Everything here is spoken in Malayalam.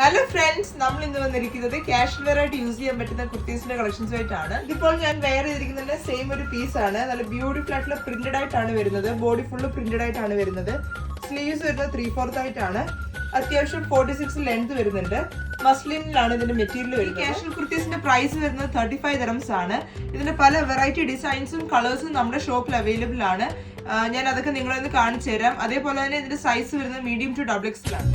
ഹലോ ഫ്രണ്ട്സ്, നമ്മൾ ഇന്ന് വന്നിരിക്കുന്നത് കാഷ്വൽ വെയർ ആയിട്ട് യൂസ് ചെയ്യാൻ പറ്റുന്ന കുർത്തീസിന്റെ കളക്ഷൻസ് ആയിട്ടാണ്. ഇതിപ്പോൾ ഞാൻ വെയർ ചെയ്തിരിക്കുന്നതിന്റെ സെയിം ഒരു പീസ് ആണ്. നല്ല ബ്യൂട്ടിഫുൾ ആയിട്ടുള്ള പ്രിന്റഡ് ആയിട്ടാണ് വരുന്നത്. ബോഡി ഫുള്ള് പ്രിന്റഡ് ആയിട്ടാണ് വരുന്നത്. സ്ലീവ്സ് വരുന്നത് 3/4 ആയിട്ടാണ്. അത്യാവശ്യം 46 ലെങ്ത് വരുന്നുണ്ട്. മസ്ലിനിലാണ് ഇതിന്റെ മെറ്റീരിയൽ വരുന്നത്. കാഷ്വൽ കുർത്തീസിന്റെ പ്രൈസ് വരുന്നത് 35 dirhams ആണ്. ഇതിന്റെ പല വെറൈറ്റി ഡിസൈൻസും കളേഴ്സും നമ്മുടെ ഷോപ്പിൽ അവൈലബിൾ ആണ്. ഞാൻ അതൊക്കെ നിങ്ങളൊന്ന് കാണിച്ചു തരാം. അതേപോലെ തന്നെ ഇതിന്റെ സൈസ് വരുന്നത് മീഡിയം ടു XXL ആണ്.